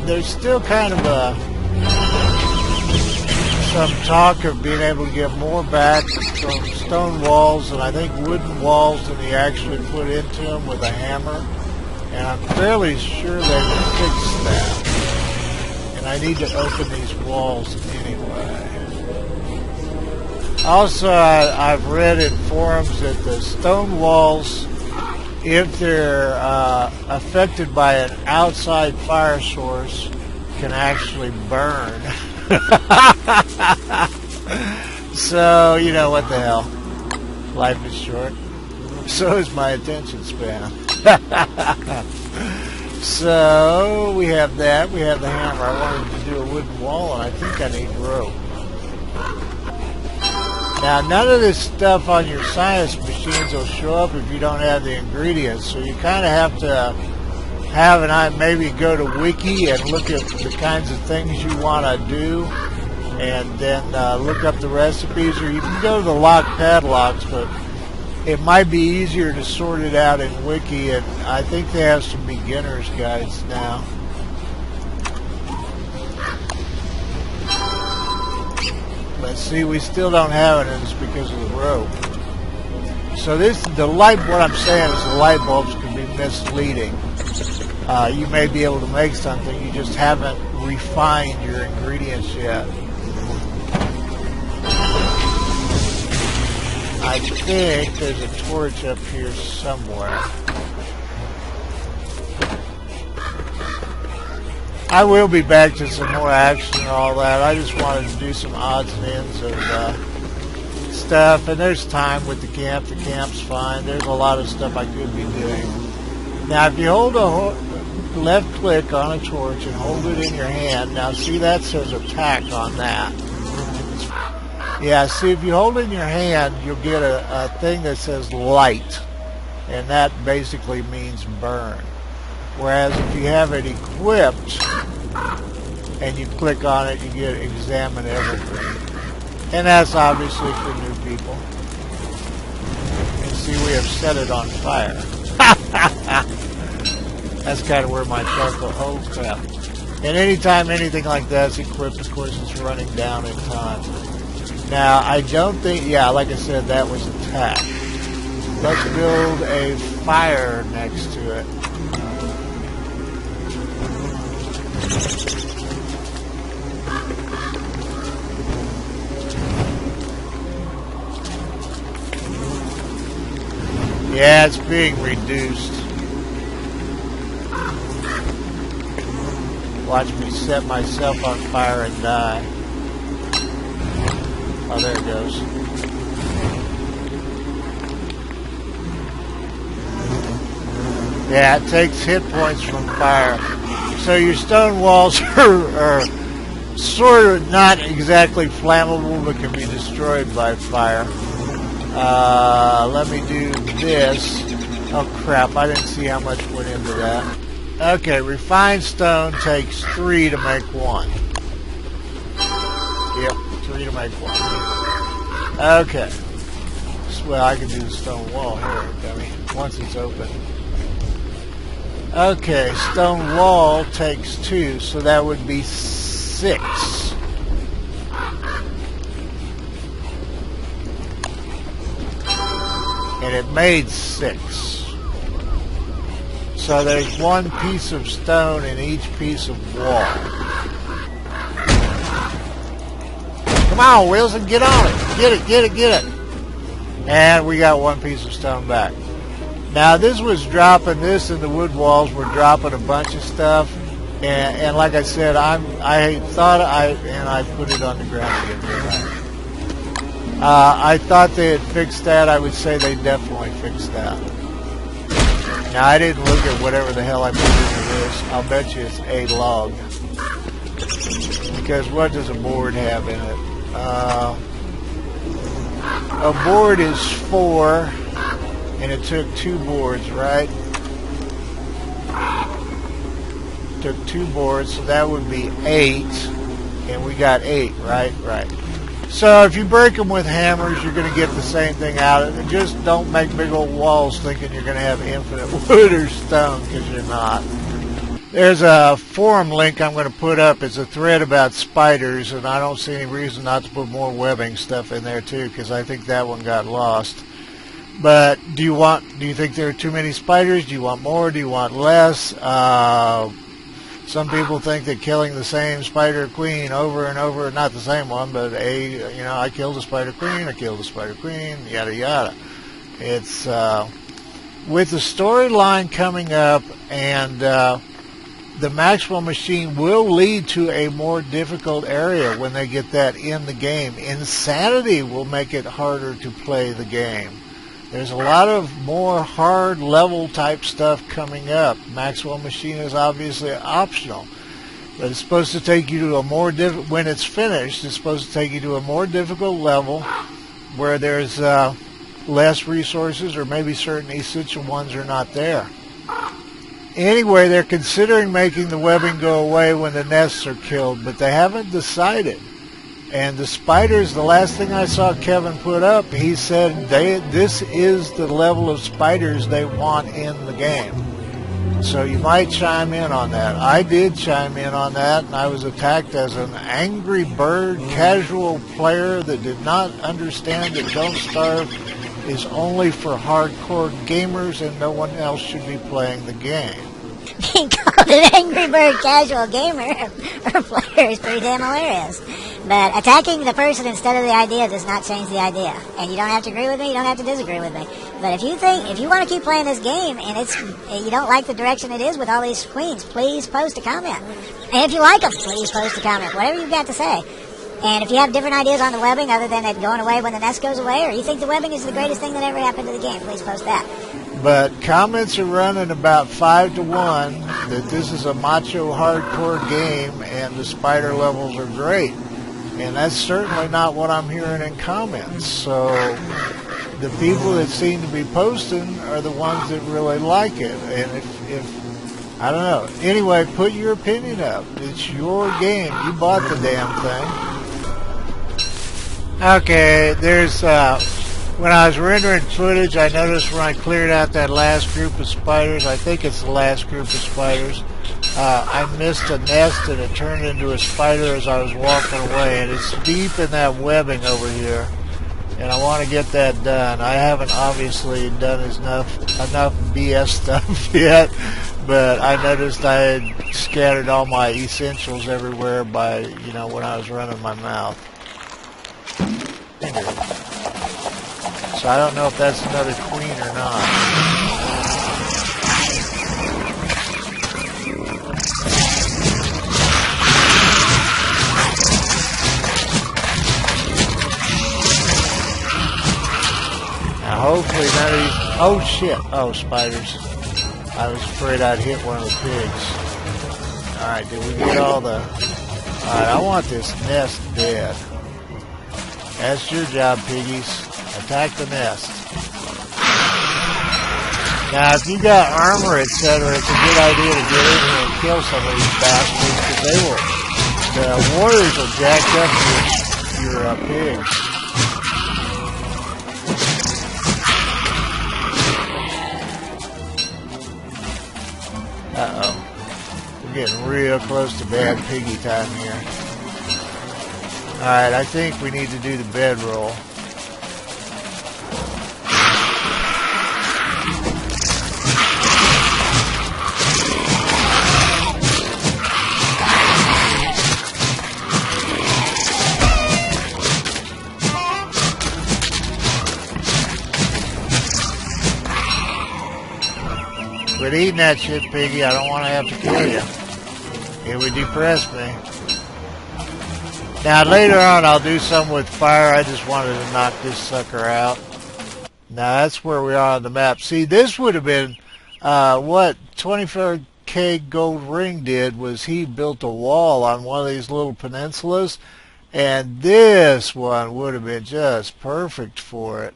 there's still kind of some talk of being able to get more back from stone walls and I think wooden walls than he actually put into them with a hammer. And I'm fairly sure they can fix that. And I need to open these walls anyway. Also, I've read in forums that the stone walls, if they're affected by an outside fire source, can actually burn. So, you know, what the hell. Life is short. So is my attention span. So, we have that. We have the hammer. I wanted to do a wooden wall, and I think I need rope. Now, none of this stuff on your science machines will show up if you don't have the ingredients. So you kind of have to have maybe go to Wiki and look at the kinds of things you want to do, and then look up the recipes. Or you can go to the lock padlocks, but it might be easier to sort it out in Wiki. And I think they have some beginner's guides now. But see, we still don't have it, and it's because of the rope. So what I'm saying is the light bulbs can be misleading. You may be able to make something, you just haven't refined your ingredients yet. I think there's a torch up here somewhere. I will be back to some more action and all that. I just wanted to do some odds and ends of stuff. And there's time with the camp. The camp's fine. There's a lot of stuff I could be doing. Now, if you hold a left click on a torch and hold it in your hand, now see that says attack on that. Yeah, see, if you hold it in your hand, you'll get a thing that says light. And that basically means burn. Whereas if you have it equipped and you click on it, you get examine everything. And that's obviously for new people. And see, we have set it on fire. That's kind of where my charcoal, oh crap. And anytime anything like that's equipped, of course, it's running down in time. Now, I don't think, yeah, like I said, that was attack. Let's build a fire next to it. Yeah, it's being reduced. Watch me set myself on fire and die. Oh, there it goes. Yeah, it takes hit points from fire. So your stone walls are sort of not exactly flammable, but can be destroyed by fire. Let me do this. Oh crap, I didn't see how much went into that. Okay, refined stone takes 3 to make 1. Yep, 3 to make 1. Okay. Well, I can do the stone wall here, dummy, once it's open. Okay, stone wall takes 2, so that would be 6. And it made 6. So there's 1 piece of stone in each piece of wall. Come on, Wilson, get on it. Get it, get it, get it. And we got 1 piece of stone back. Now this was dropping this, and the wood walls were dropping a bunch of stuff. And like I said, I thought I put it on the ground again. I thought they had fixed that. I would say they definitely fixed that. Now I didn't look at whatever the hell I put into this. I'll bet you it's a log. Because what does a board have in it? A board is 4, and it took 2 boards, right? Took 2 boards, so that would be 8, and we got 8, right? Right. So if you break them with hammers, you're going to get the same thing out of it. Just don't make big old walls thinking you're going to have infinite wood or stone, because you're not. There's a forum link I'm going to put up. It's a thread about spiders, and I don't see any reason not to put more webbing stuff in there too, because I think that one got lost. But do you think there are too many spiders? Do you want more? Do you want less? Some people think that killing the same spider queen over and over, not the same one, but I killed a spider queen, I killed a spider queen, yada yada. It's with the storyline coming up, and the Maxwell machine will lead to a more difficult area when they get that in the game. Insanity will make it harder to play the game. There's a lot of more hard level type stuff coming up. Maxwell machine is obviously optional, but it's supposed to take you to a more when it's finished, it's supposed to take you to a more difficult level where there's less resources, or maybe certain essential ones are not there. Anyway, they're considering making the webbing go away when the nests are killed, but they haven't decided. And the spiders, the last thing I saw Kevin put up, he said this is the level of spiders they want in the game. So you might chime in on that. I did chime in on that, and I was attacked as an angry bird casual player that did not understand that Don't Starve is only for hardcore gamers and no one else should be playing the game. Being called an angry bird casual gamer or player is pretty damn hilarious. But attacking the person instead of the idea does not change the idea. And you don't have to agree with me, you don't have to disagree with me. But if you want to keep playing this game and you don't like the direction it is with all these queens, please post a comment. And if you like them, please post a comment. Whatever you've got to say. And if you have different ideas on the webbing other than it going away when the nest goes away, or you think the webbing is the greatest thing that ever happened to the game, please post that. But comments are running about 5-1 that this is a macho hardcore game and the spider levels are great. And that's certainly not what I'm hearing in comments. So the people that seem to be posting are the ones that really like it. And if I don't know. Anyway, put your opinion up. It's your game. You bought the damn thing. Okay, there's when I was rendering footage, I noticed when I cleared out that last group of spiders, I think it's the last group of spiders, I missed a nest and it turned into a spider as I was walking away, and it's deep in that webbing over here, and I want to get that done. I haven't obviously done enough BS stuff yet, but I noticed I had scattered all my essentials everywhere by, when I was running my mouth. So I don't know if that's another queen or not. Now hopefully none of these... Oh shit! Oh, spiders. I was afraid I'd hit one of the pigs. Alright, did we get all the... Alright, I want this nest dead. That's your job, piggies. Attack the nest. Now, if you got armor, etc., it's a good idea to get in here and kill some of these bastards, because the warriors will jack up your pigs. Uh-oh. We're getting real close to bad piggy time here. Alright, I think we need to do the bedroll. Quit eating that shit, piggy. I don't want to have to kill you. It would depress me. Now later on I'll do some with fire. I just wanted to knock this sucker out. Now that's where we are on the map. See, this would have been what 24K Gold Ring did, was he built a wall on one of these little peninsulas, and this one would have been just perfect for it.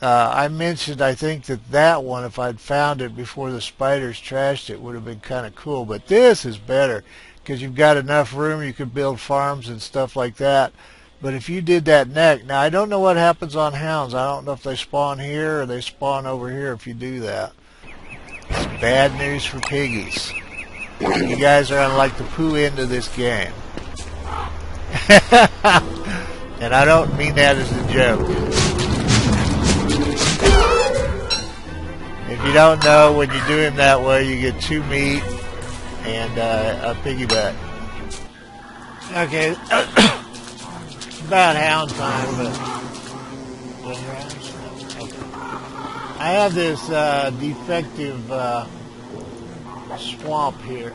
I mentioned, I think, that one, if I'd found it before the spiders trashed it, would have been kind of cool. But this is better, because you've got enough room, you could build farms and stuff like that. But if you did that neck, now I don't know what happens on hounds. I don't know if they spawn here or they spawn over here if you do that. It's bad news for piggies. You guys are gonna like to poo into this game. And I don't mean that as a joke. If you don't know, when you do him that way, you get 2 meat and a piggy butt. Okay, about hound time, but I have this defective swamp here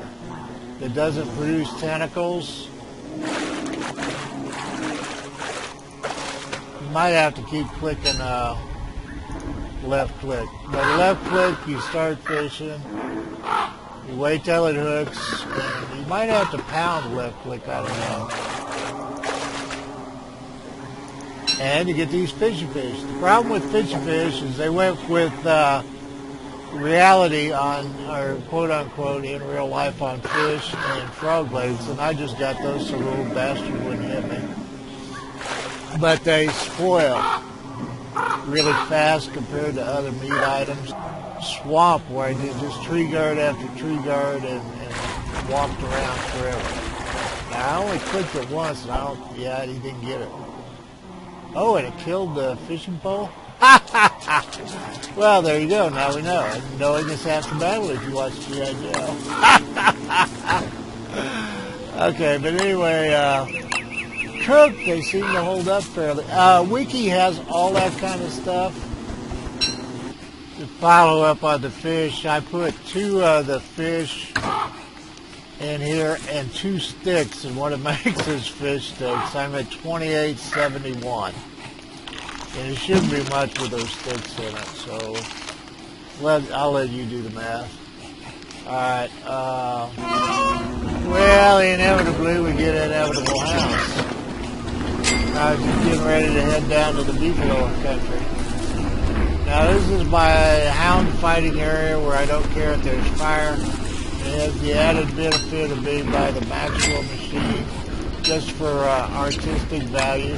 that doesn't produce tentacles. You might have to keep clicking left click. But left click, you start fishing. You wait till it hooks. And you might have to pound left click, I don't know. And you get these fishy fish. The problem with fishy fish is they went with reality on, or quote unquote, in real life on fish and frog legs, and I just got those so the little bastard wouldn't hit me. But they spoil really fast compared to other meat items. Swamp, where I did just tree guard after tree guard and walked around forever. Now I only clicked it once, and he didn't get it. Oh, and it killed the fishing pole? Well, there you go. Now we know. Knowing is half the battle if you watch G.I. Joe. Okay, but anyway, Cook, they seem to hold up fairly. Wiki has all that kind of stuff. To follow up on the fish, I put 2 of the fish in here and 2 sticks, and what it makes is fish sticks. I'm at 28.71. And it shouldn't be much with those sticks in it, so I'll let you do the math. Alright, well, inevitably we get inevitable hounds. I was just getting ready to head down to the Beefalo country. Now this is my hound fighting area where I don't care if there's fire. It has the added benefit of being by the Maxwell machine, just for artistic value.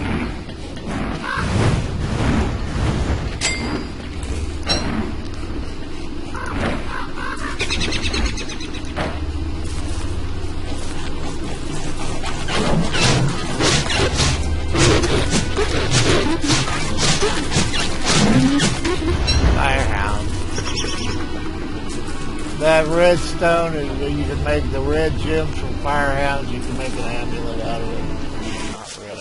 Firehound. That redstone is, you can make the red gems from firehounds. You can make an amulet out of it. Not red.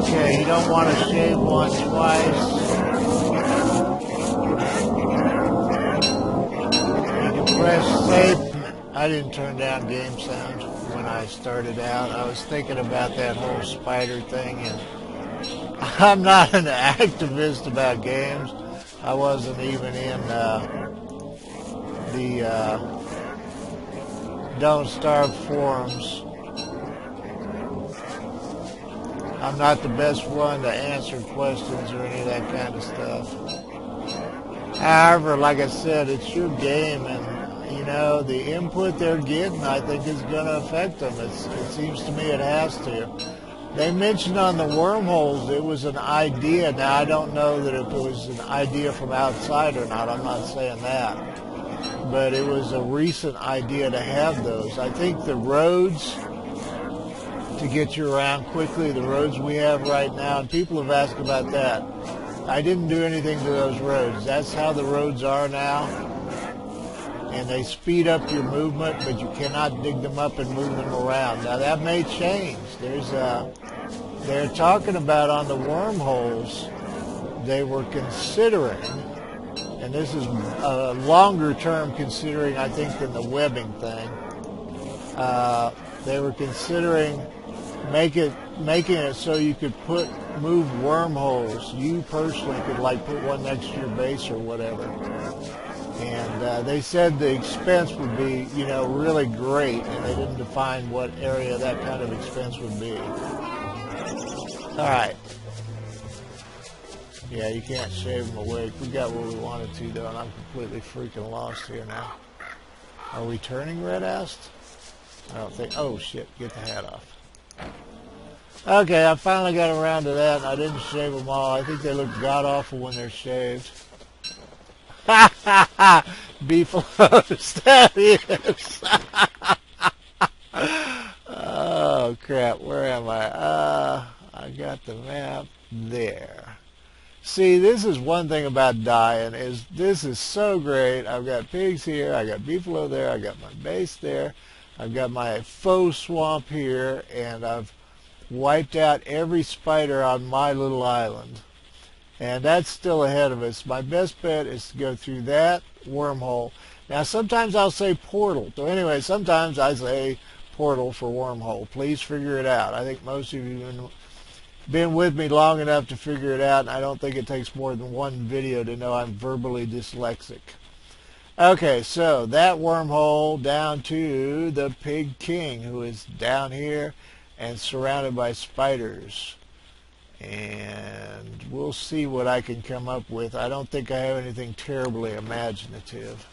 Okay, you don't want to shave one twice. You can press save. I didn't turn down game sound when I started out. I was thinking about that whole spider thing, and I'm not an activist about games. I wasn't even in the Don't Starve forums. I'm not the best one to answer questions or any of that kind of stuff. However, like I said, it's your game, and you know, the input they're getting, I think, is going to affect them. It seems to me it has to. They mentioned on the wormholes it was an idea. Now, I don't know that if it was an idea from outside or not. I'm not saying that. But it was a recent idea to have those. I think the roads, to get you around quickly, the roads we have right now, and people have asked about that. I didn't do anything to those roads. That's how the roads are now. And they speed up your movement, but you cannot dig them up and move them around. Now that may change. They're talking about on the wormholes, they were considering, and this is a longer term considering, I think, than the webbing thing. They were considering making it so you could move wormholes. You personally could like put one next to your base or whatever. And they said the expense would be, you know, really great, and they didn't define what area that kind of expense would be. All right. Yeah, you can't shave them awake. We got what we wanted to, though, and I'm completely freaking lost here now. Are we turning red-assed? I don't think. Oh, shit. Get the hat off. Okay, I finally got around to that, and I didn't shave them all. I think they look god-awful when they're shaved. Beefalo, that is. Oh crap! Where am I? I got the map there. See, this is one thing about dying is this is so great. I've got pigs here. I got Beefalo there. I got my base there. I've got my faux swamp here, and I've wiped out every spider on my little island. And that's still ahead of us. My best bet is to go through that wormhole. Now, sometimes I'll say portal. So anyway, sometimes I say portal for wormhole. Please figure it out. I think most of you have been with me long enough to figure it out, and I don't think it takes more than one video to know I'm verbally dyslexic. Okay, so that wormhole down to the Pig King, who is down here and surrounded by spiders. And we'll see what I can come up with. I don't think I have anything terribly imaginative.